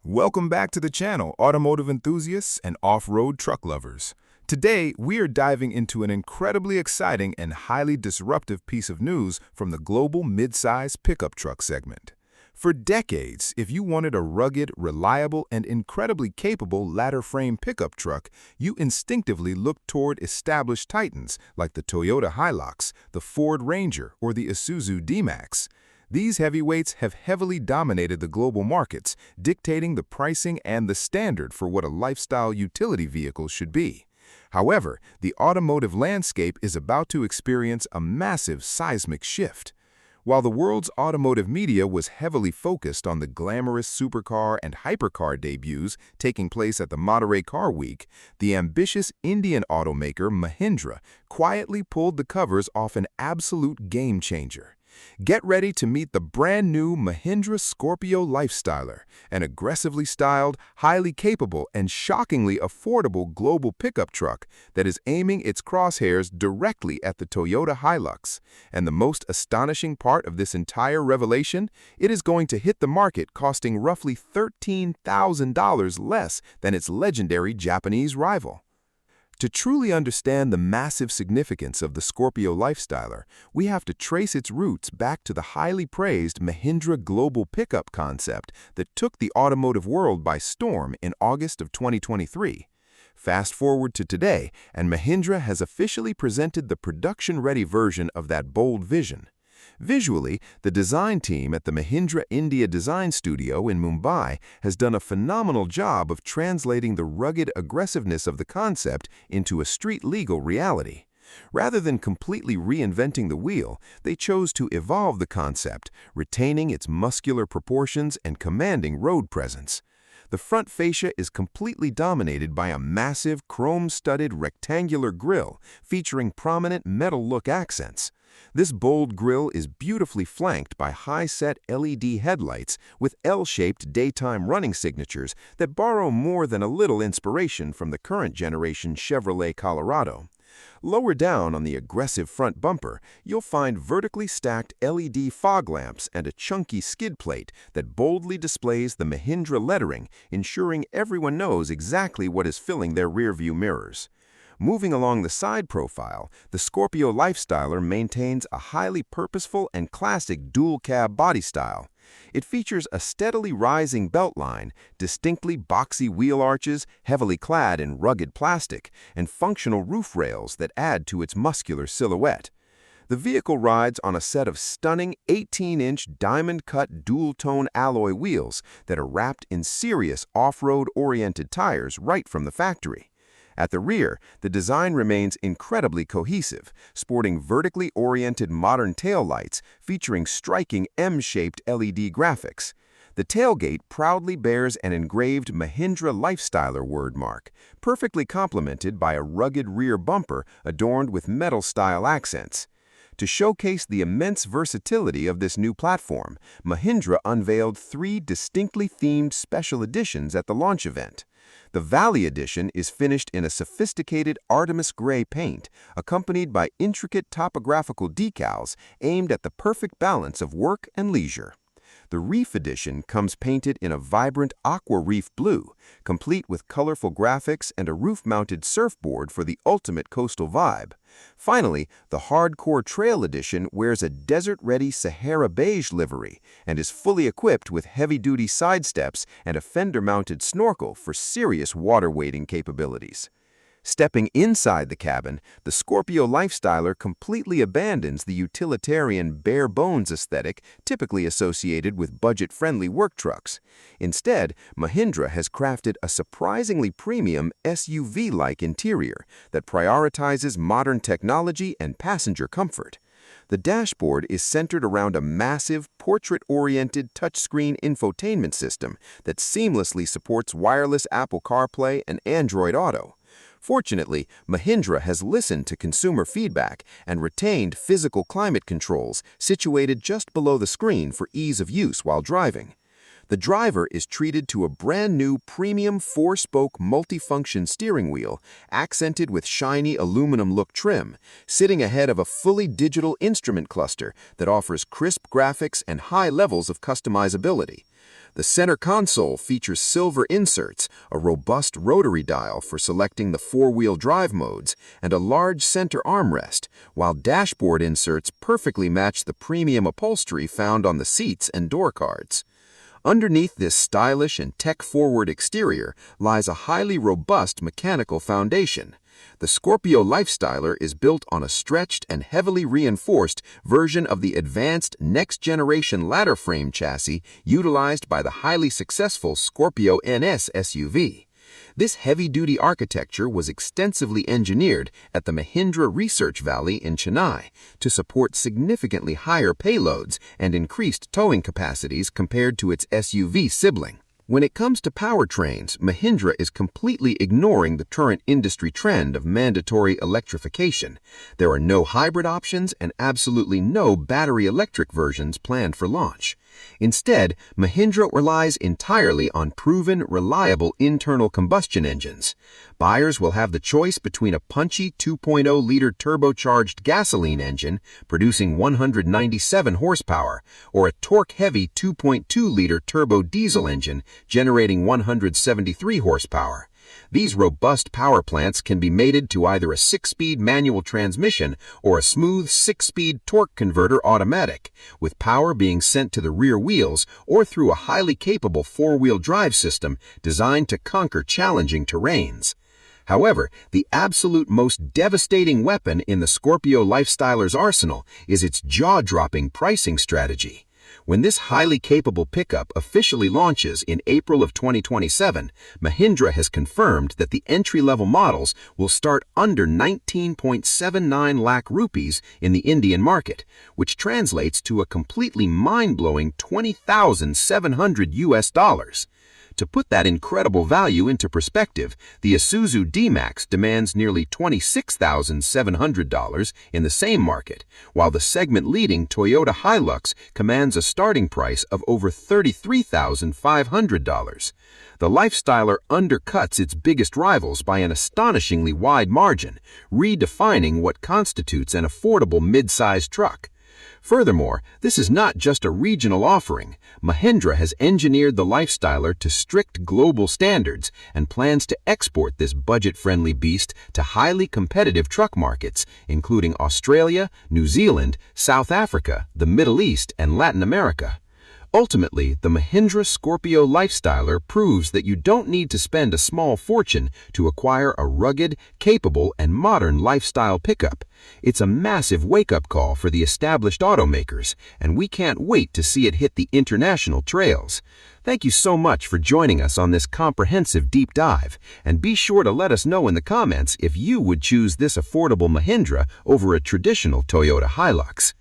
Welcome back to the channel, automotive enthusiasts and off-road truck lovers. Today, we are diving into an incredibly exciting and highly disruptive piece of news from the global midsize pickup truck segment. For decades, if you wanted a rugged, reliable, and incredibly capable ladder-frame pickup truck, you instinctively looked toward established titans like the Toyota Hilux, the Ford Ranger, or the Isuzu D-Max. These heavyweights have heavily dominated the global markets, dictating the pricing and the standard for what a lifestyle utility vehicle should be. However, the automotive landscape is about to experience a massive seismic shift. While the world's automotive media was heavily focused on the glamorous supercar and hypercar debuts taking place at the Monterey Car Week, the ambitious Indian automaker Mahindra quietly pulled the covers off an absolute game-changer. Get ready to meet the brand new Mahindra Scorpio Lifestyler, an aggressively styled, highly capable, and shockingly affordable global pickup truck that is aiming its crosshairs directly at the Toyota Hilux. And the most astonishing part of this entire revelation, it is going to hit the market costing roughly $13,000 less than its legendary Japanese rival. To truly understand the massive significance of the Scorpio Lifestyler, we have to trace its roots back to the highly praised Mahindra global pickup concept that took the automotive world by storm in August of 2023. Fast forward to today, and Mahindra has officially presented the production-ready version of that bold vision. Visually, the design team at the Mahindra India Design Studio in Mumbai has done a phenomenal job of translating the rugged aggressiveness of the concept into a street-legal reality. Rather than completely reinventing the wheel, they chose to evolve the concept, retaining its muscular proportions and commanding road presence. The front fascia is completely dominated by a massive, chrome-studded rectangular grille featuring prominent metal look accents. This bold grille is beautifully flanked by high-set LED headlights with L-shaped daytime running signatures that borrow more than a little inspiration from the current generation Chevrolet Colorado. Lower down on the aggressive front bumper, you'll find vertically stacked LED fog lamps and a chunky skid plate that boldly displays the Mahindra lettering, ensuring everyone knows exactly what is filling their rearview mirrors. Moving along the side profile, the Scorpio Lifestyler maintains a highly purposeful and classic dual-cab body style. It features a steadily rising beltline, distinctly boxy wheel arches heavily clad in rugged plastic, and functional roof rails that add to its muscular silhouette. The vehicle rides on a set of stunning 18-inch diamond-cut dual-tone alloy wheels that are wrapped in serious off-road-oriented tires right from the factory. At the rear, the design remains incredibly cohesive, sporting vertically oriented modern taillights featuring striking M-shaped LED graphics. The tailgate proudly bears an engraved Mahindra Lifestyler wordmark, perfectly complemented by a rugged rear bumper adorned with metal-style accents. To showcase the immense versatility of this new platform, Mahindra unveiled 3 distinctly themed special editions at the launch event. The Valley Edition is finished in a sophisticated Artemis gray paint, accompanied by intricate topographical decals aimed at the perfect balance of work and leisure. The Reef Edition comes painted in a vibrant aqua reef blue, complete with colorful graphics and a roof-mounted surfboard for the ultimate coastal vibe. Finally, the Hardcore Trail Edition wears a desert-ready Sahara beige livery and is fully equipped with heavy-duty side steps and a fender-mounted snorkel for serious water-wading capabilities. Stepping inside the cabin, the Scorpio Lifestyler completely abandons the utilitarian bare-bones aesthetic typically associated with budget-friendly work trucks. Instead, Mahindra has crafted a surprisingly premium SUV-like interior that prioritizes modern technology and passenger comfort. The dashboard is centered around a massive, portrait-oriented touchscreen infotainment system that seamlessly supports wireless Apple CarPlay and Android Auto. Fortunately, Mahindra has listened to consumer feedback and retained physical climate controls situated just below the screen for ease of use while driving. The driver is treated to a brand new premium 4-spoke multifunction steering wheel, accented with shiny aluminum-look trim, sitting ahead of a fully digital instrument cluster that offers crisp graphics and high levels of customizability. The center console features silver inserts, a robust rotary dial for selecting the 4-wheel drive modes, and a large center armrest, while dashboard inserts perfectly match the premium upholstery found on the seats and door cards. Underneath this stylish and tech-forward exterior lies a highly robust mechanical foundation. The Scorpio Lifestyler is built on a stretched and heavily reinforced version of the advanced next-generation ladder frame chassis utilized by the highly successful Scorpio NS SUV. This heavy-duty architecture was extensively engineered at the Mahindra Research Valley in Chennai to support significantly higher payloads and increased towing capacities compared to its SUV sibling. When it comes to powertrains, Mahindra is completely ignoring the current industry trend of mandatory electrification. There are no hybrid options and absolutely no battery electric versions planned for launch. Instead, Mahindra relies entirely on proven, reliable internal combustion engines. Buyers will have the choice between a punchy 2.0-liter turbocharged gasoline engine producing 197 horsepower or a torque-heavy 2.2-liter turbo diesel engine generating 173 horsepower. These robust power plants can be mated to either a 6-speed manual transmission or a smooth 6-speed torque converter automatic, with power being sent to the rear wheels or through a highly capable 4-wheel drive system designed to conquer challenging terrains. However, the absolute most devastating weapon in the Scorpio Lifestyler's arsenal is its jaw-dropping pricing strategy. When this highly capable pickup officially launches in April of 2027, Mahindra has confirmed that the entry-level models will start under 19.79 lakh rupees in the Indian market, which translates to a completely mind-blowing $20,700 US. To put that incredible value into perspective, the Isuzu D-Max demands nearly $26,700 in the same market, while the segment-leading Toyota Hilux commands a starting price of over $33,500. The Lifestyler undercuts its biggest rivals by an astonishingly wide margin, redefining what constitutes an affordable mid-size truck. Furthermore, this is not just a regional offering. Mahindra has engineered the Lifestyler to strict global standards and plans to export this budget-friendly beast to highly competitive truck markets, including Australia, New Zealand, South Africa, the Middle East, and Latin America. Ultimately, the Mahindra Scorpio Lifestyler proves that you don't need to spend a small fortune to acquire a rugged, capable, and modern lifestyle pickup. It's a massive wake-up call for the established automakers, and we can't wait to see it hit the international trails. Thank you so much for joining us on this comprehensive deep dive, and be sure to let us know in the comments if you would choose this affordable Mahindra over a traditional Toyota Hilux.